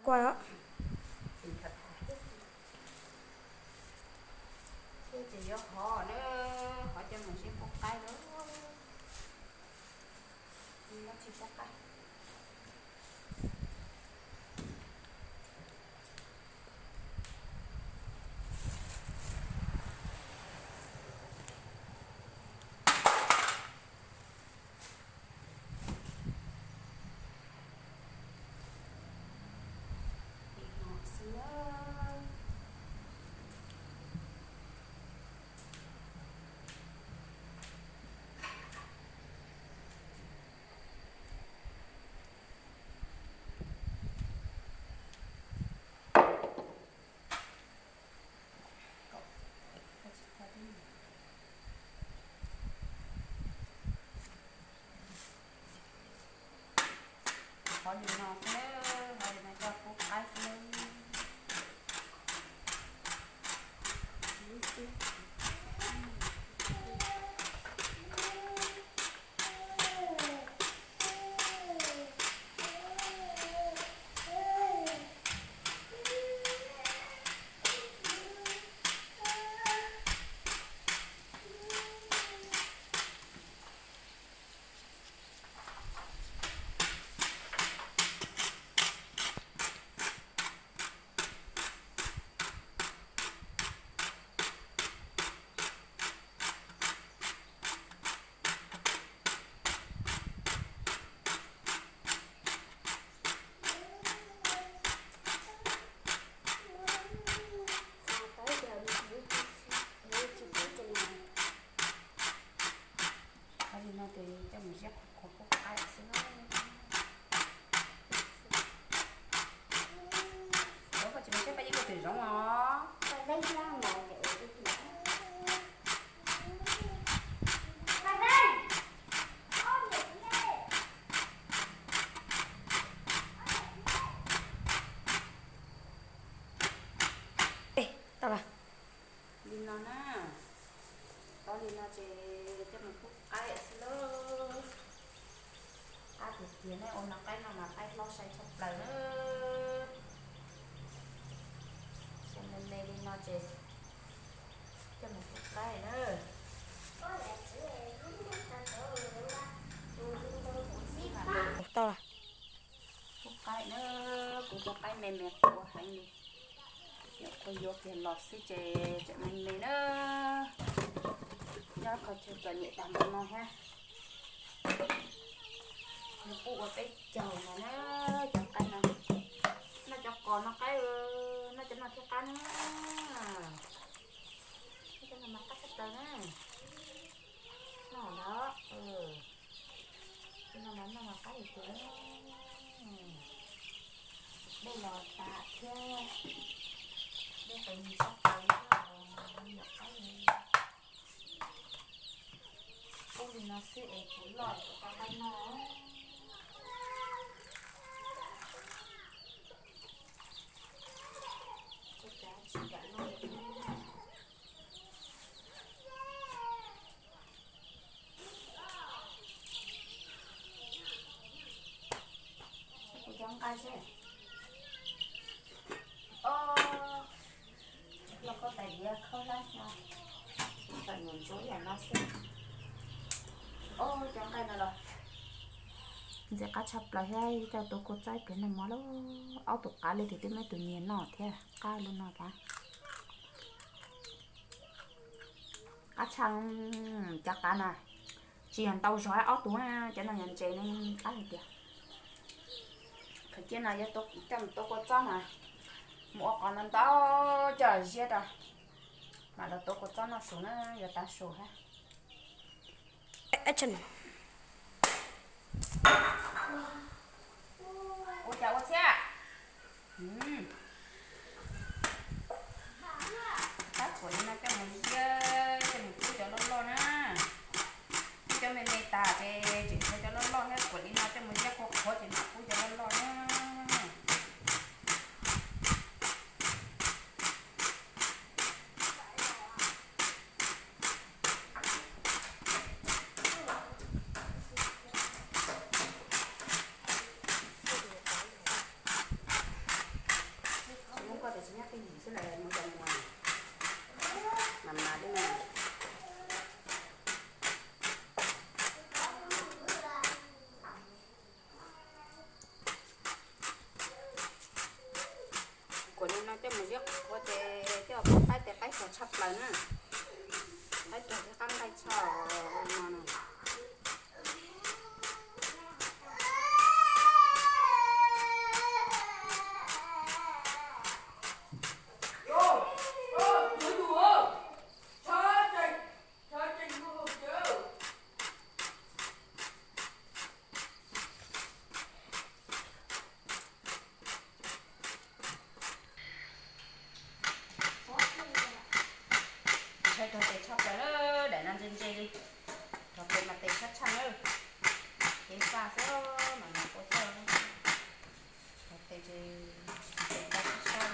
qua đó. Thì thật chứ chỉ do họ nữa họ cho mình sẽ một cái nữa nó chỉ một cái thì họ xưa họ đi nó thế họ đi nó cho cô cái thế họ đi nó thì cho mình sẽ có cô cái xưa đó có chúng sẽ phải có từ giống nó Ê, tao là đi nó nè đó đi nó chỉ cho mình phút cái xưa thì tiền này ôn nó cái nào mà cái lo xây sập lại nữa xem lên đây đi nó chỉ cho mình phút cái nữa tao là phút cái nữa cũng có cái mềm mềm của anh đi giờ tôi vô tiền lọt xí chè chè mình này nữa nhớ có chơi trò nhẹ tạm nó ha nó cụ ở cái chầu mà nó chọc canh nè nó cho còn nó cái nó cho nó theo canh nó cho nó mặc cách tới nè nó ở đó nó mắm nó mặc cái gì nữa đây là tạ kia đây phải gì sắp tới nhập cái gì cô thì nó sẽ cuốn lọt của các anh nó cái cá chỉ đã nó được cô chẳng cái gì nó có tài địa không lắm nha phải nhìn chỗ là nó sẽ chẳng cái nào rồi giờ cá chập lại hay cho tôi có trái cái này mà nó áo tục cá lên thì tôi mới tự nhiên nọ thế cá luôn nọ cả cá chăng chắc cá này chỉ hành tàu xoáy áo tủ ha cho nó nhận chế nên cá gì kìa cái trên này cho tôi chăm tôi có cho mà mua con nó tao chờ giết rồi mà là tôi có cho nó xuống nó giờ ta xuống ha action. ôi chào con xe các của nó cho mình chơi cho mình cứ cho nó lo nè cho mình này tả thì chỉ cho nó lo hết của nó cho mình chắc khó chỉ nó cứ cho nó lo nè cái này một vòng ngoài nằm lại đây nè. Của nên nó cho mình giấc có thể cho cái sọt sắp lại nè. Cái chỗ cái căn cái sọt mà nè. Thôi thôi để chọc lại đó, để nó trên đi. Rồi cái mặt tê chắc chắn rồi. Cái pha sữa mà nó có sữa. Mặt tê gì tê chắc chắn.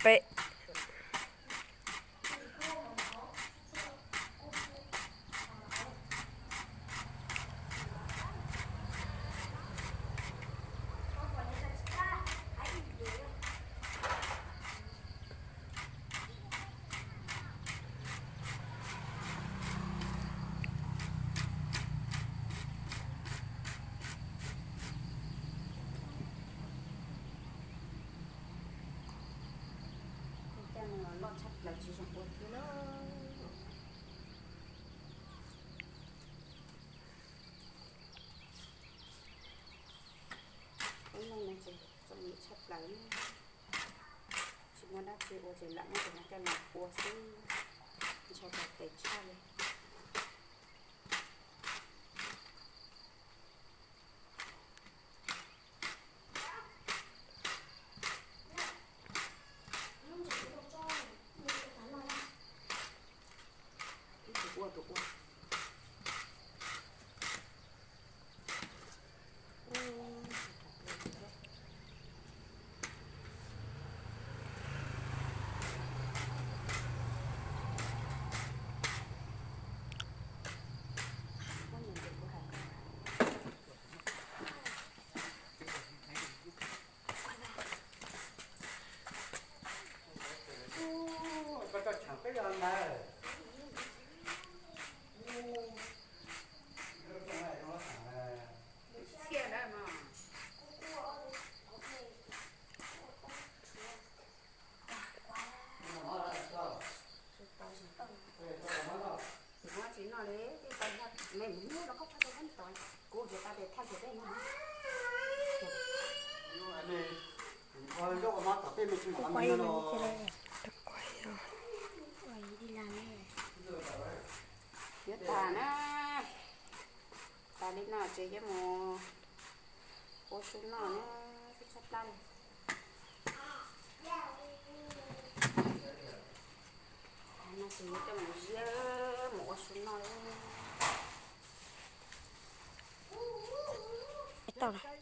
Vậy Nó chắc là chỉ trong một thứ đó. Cái này là chỉ trong những chắc lại chỉ muốn đáp chị ô chỉ lặng thì nó cho là ô xí cho cả tẩy cha lên. Tụ qua. Có chẳng cái gì này. Xe đó mà. Nó chỉ nói đấy, cái tay nó mềm nhũn nó không phải tôi vẫn tội. Cô người ta để thay cái đây mà. Này, coi chỗ của nó tập tên mình cũng quay làm lên nó. cái đây được quay rồi. Quay đi làm nè. Biết ta nè. Ta đi nào chơi cái mồ. Cô xuống nó nè, cái chất lăn. Nó chỉ cho mình dơ một xuống nó đấy. Tao này.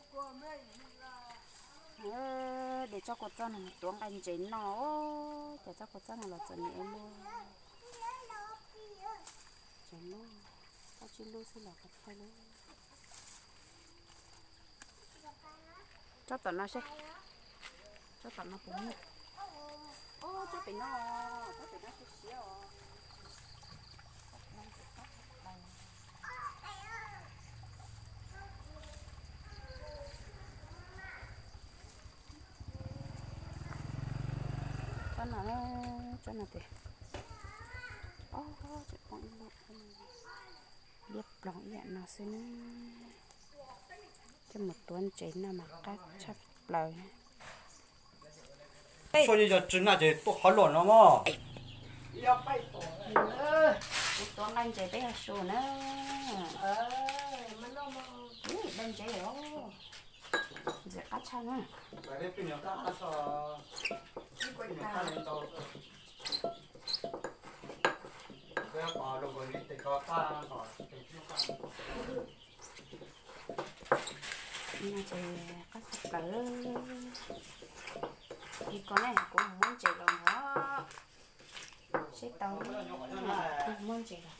Để cho con chân này tuống anh chín nó để cho con chân này là chân em luôn chân luôn tao chỉ lưu xin là cắt thôi luôn cho tao nó sẽ cho tao nó cũng ô cho tụi nó chút xíu cho nó thì ô chị con liếp lòng vậy nó xin cho một tuần chế nó mà cắt chặt lời所以就只那就多好乱了嘛。 tuần anh chế bé số nữa bên chế đó giờ cắt chặt nữa Vậy đấy, bây giờ ta ăn sao? Bây giờ ta lên tàu. Bây giờ bảo lúc rồi thì có ta hỏi thì chưa có. nó chế cắt chặt lời thì con này cũng muốn chế lòng đó sẽ tao muốn chế là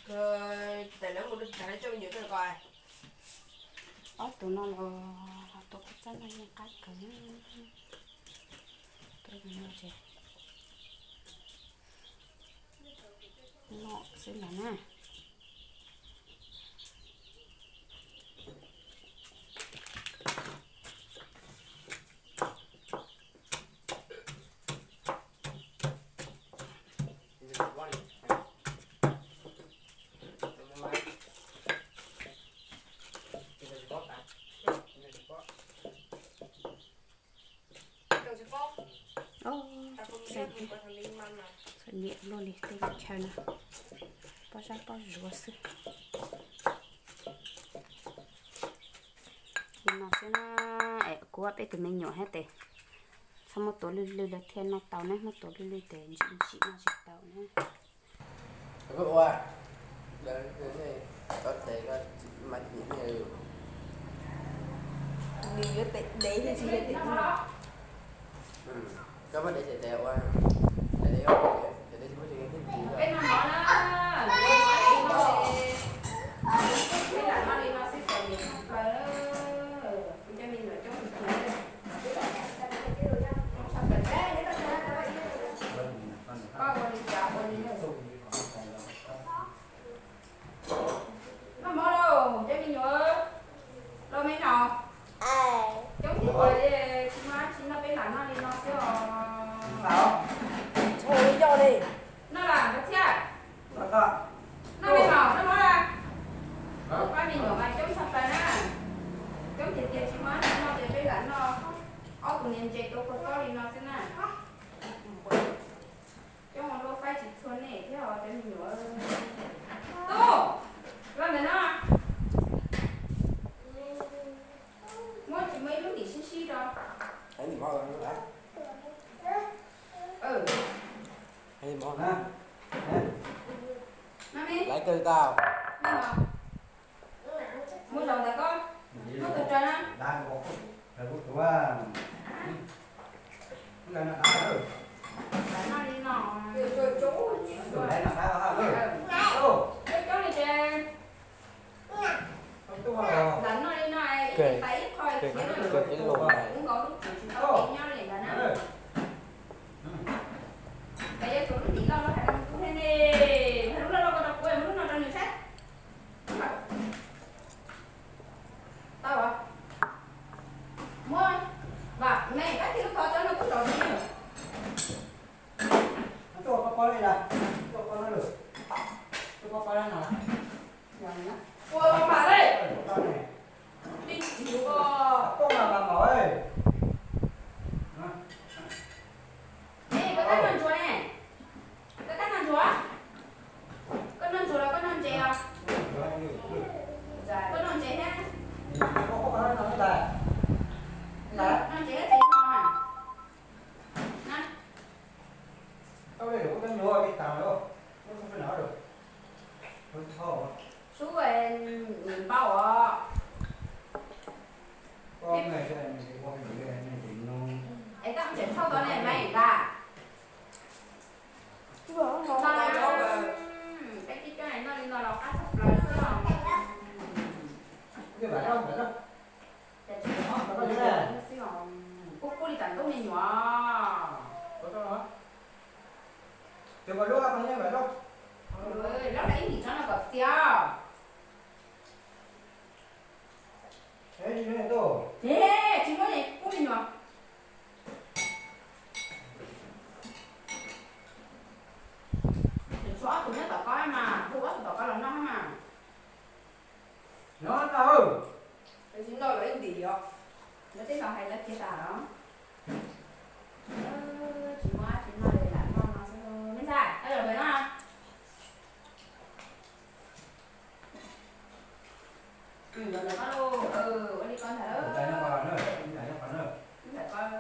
Rồi, tại nó một cái nó cho nhiều cái coi. ở tụi nó là tụi cái chân này cắt cứng tụi nó chế nó sẽ là nè Sơn nhẹ luôn đi, tên chơi nè. Bao ra bao rùa sư. Nó sẽ nó của bé tụi mình nhỏ hết tệ. Xong một tổ lưu là thiên nó tàu này, một tổ lưu tệ chị nó chỉ tàu nữa. Các bạn, đây này có thể là mặt những người Mình nhớ đấy thì chỉ là để các bạn để sẽ tẹo qua để đấy không để đấy chúng mình sẽ thích gì Cái rồi nó nói đó, cái là nó đi nó sẽ phải nhìn cho mình ở trong nó mở đâu, cho mình nhớ đâu mấy nào giống như vậy chị má chị nó bé là nó đi nó sẽ Thôi cho đi. nó làm cái chứ Là ta. nó bé nào nó nói ra ba mình nhỏ mà chống sập tay nè chống thiệt thiệt chị má nó để bé là nó ở cùng nhân chơi tôi có đi nó sẽ nè trong một đôi phải chỉ xuân này theo để mình nhỏ tô làm thế nào mỗi chỉ mấy lúc nghỉ xí đó thấy thì mò rồi đấy ừ thấy thì mò Nè. Nè. nó đi lấy cơ cao nhưng mà mua đầu là con nó từ trên á Đang có. Rồi của tôi. Cái này ăn rồi. nó đi nọ Rồi đấy là phải ha. Ô. cái chỗ này trên Không tôi vào. đánh nó đi này tay thôi cái lồng này cũng có lúc chỉ có tìm nhau để là nó cái dây số nó chỉ lo nó phải làm cũng thế này lúc đó nó có đọc quên lúc nào trong nhiều sách tao à mua và mẹ cái thì lúc đó cho nó cũng rồi nhiều Tôi có đây là. Tôi có nó được. Tôi có đây nào. rồi nhá Ôi bà đây. Con này. Đi chịu cô. Con là bà mỏi. Ê, có cái non chúa này. Cái non chúa. Con non chúa là con non chè à? Con non chè ha. Có đây nào đây. Là. Non chè chè ngon à. Nè. Đâu đây được cái nhựa bị tàu đâu. Không phải nở được. Không thô. Chú về bao à. Con này cái này thì con cái này thì nó. Ê, tao chuyển sau đó này mày ra. Không có cho bà. Cái này nó là cắt sắp lại nữa. Cái bạn đâu vậy đó. Ừ. Anh xin đòi lấy gì vậy? nó thế nào hay là kia ta đó chị mua để lại ngon nó sẽ mấy sai đây là vậy đó rồi nó luôn anh đi con thử Đây nó vào nữa, đây nó vào nữa. phải con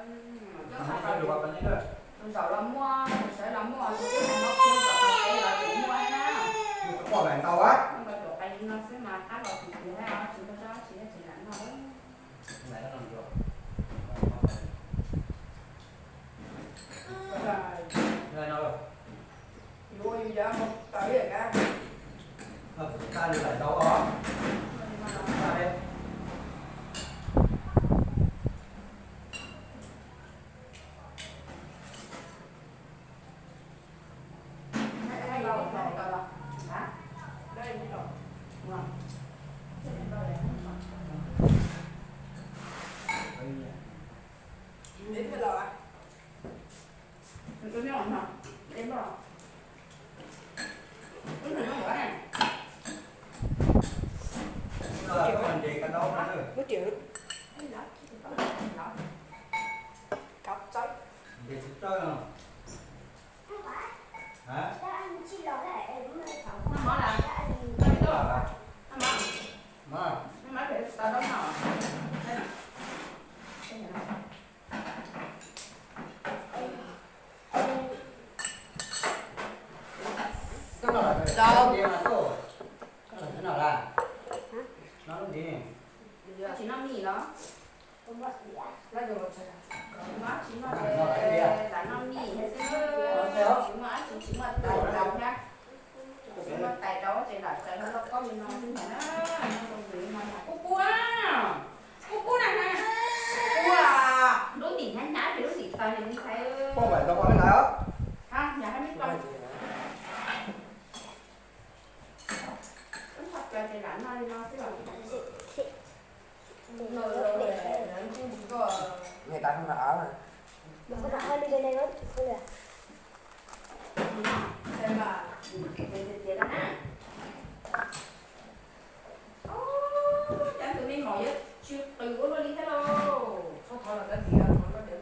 nó Nó phải được vào bên nữa. mình sợ là mua sẽ là mua thì cái này nó không sợ cái là chỉ mua hay nào Nó có bàn tàu á. nhưng mà chỗ anh nó sẽ mà khá là thì thế nào chỉ có cho chỉ là chỉ là nó Này nó nằm rồi. Đây nó rồi. Vô gì vậy? Tới rồi cả. Ta đi lại tàu đó. Ta đây. hay lâu rồi hả Đây đi rồi. Đến bây giờ à? tôi nhớ hả em rồi cái này nó nữa này Nó là cái mình gì cái đâu nữa. Nó chịu. cái đó Cặp trái. Gì chơi không? Hả? Đã ăn chi đó để em mới phòng. nó mở là Đã ăn nó biết Đó rồi là nó mở mà nó mở để tao đóng nào đây nè đây nè cái nào là Đâu? gì mà cô? Cái là thế nào là? Nó làm gì? nó chỉ nó mì đó không mất gì ạ. Lấy rồi trời. nó chỉ nó để là nó mì hay sao chỉ mà đầu đầu nha nó tại đó thì là tại nó có gì nó không phải nó không bị mà cú nè Cú à. đối điểm nhánh nhá thì đối điểm tài thì đi thấy Không phải đâu có cái nào đó. ha nhà hai biết con nó thật cho thì là nó sẽ là Rồi anh cũng chỉ có người ta không ở mà Đừng có nói đi bên đây nó không được. xem là để đó nè chẳng tự nhiên ngồi với chưa từ của nó đi thế đâu không phải là cái gì đâu, nó để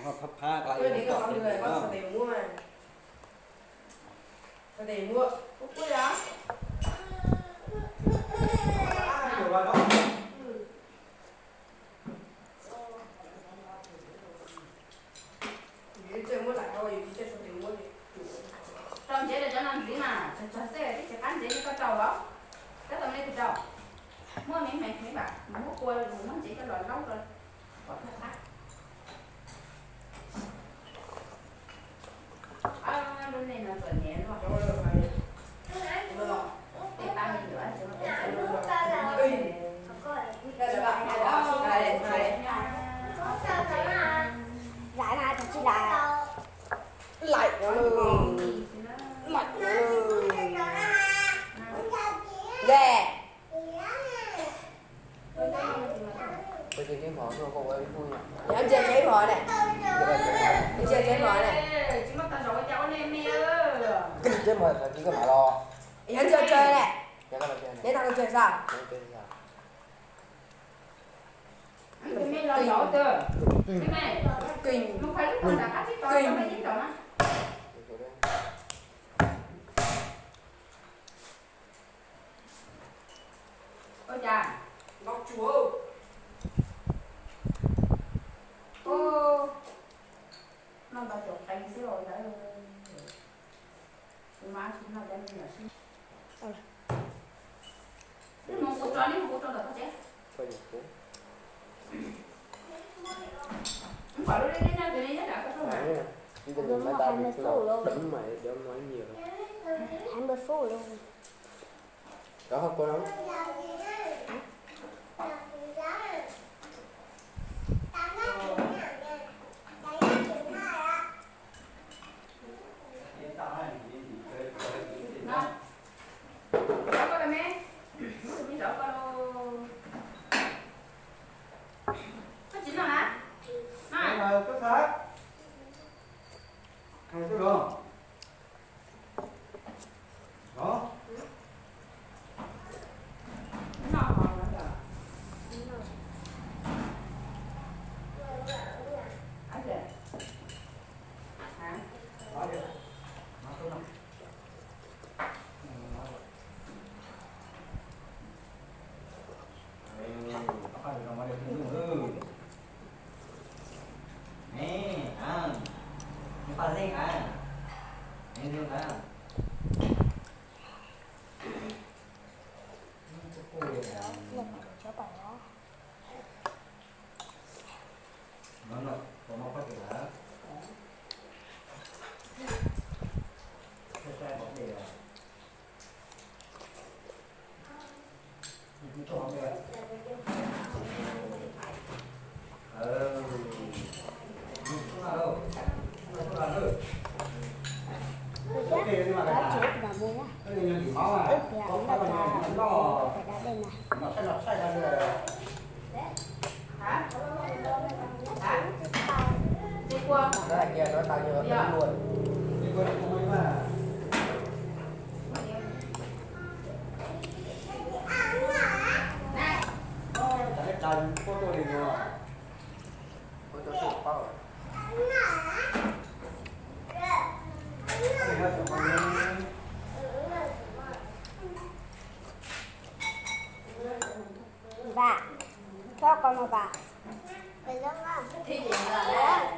Nó thấp ha cái tôi đi gặp mọi người có số tiền mua mà. Số tiền mua. cú cú đó Nhiều vào đó. Vì chơi mua lại thôi, vì chơi số tiền mua thì trong chế để cho làm gì mà cho xe thì sẽ ăn chế có trâu đó cái tầm này thì trâu mua mấy bạn mua cua nó chỉ cái loại lâu rồi có thể khác bên này là cỡ nhẹ luôn rồi rồi phải. Rồi. để ba mình nữa chứ mà để Đây là bạn này đó, này này. Lại này thật chi là Lạnh nó luôn. Lạnh nó luôn. Ghê. tôi chơi cái món thôi không có cái vui nhỉ Dạ, anh chơi cháy bò này. cái này chơi Anh chơi cháy bò này. chứ mà tao rồi cháu em mẹ ơi cái gì chơi mà là chỉ có mà lo Dạ, anh chơi này. cái đó là chơi này Thế thằng chơi sao? chơi chơi sao tụi mình lo rõ chưa cái này Kinh. không phải lúc còn là cắt cái to nó phải dính đầu á chơi đấy ôi chà Ngọc chúa. ô nó bà chuột tay xíu rồi đấy má chúng nó đem nhỏ xíu nhưng mà cô cho nếu mà cô cho là có chết có gì cũng không phải lúc đấy đến từ đây đã có số phải mà nè chứ đừng nhìn mấy ta bị nó đấm mày để ông nói nhiều 20 phút luôn. đó không cô nói nó rõ có đây mẹ mình rõ có đâu có chín rồi hả Cái nó nào có khác. Này cái không? Đó. mua nhá. cái này gì máu à? Dạ, Có đúng cái là này trà. nó Phải đã đây này. nó sẽ lọc sai ra rồi. Hả? Hả? Đi qua. Nó là kia nó tao như nó luôn. Đi qua không mấy mà. Cái chân của tôi đi rồi. Ôi tôi sụp bao rồi. Cái này nó còn Bà. Cho con mà bà. Thì gì là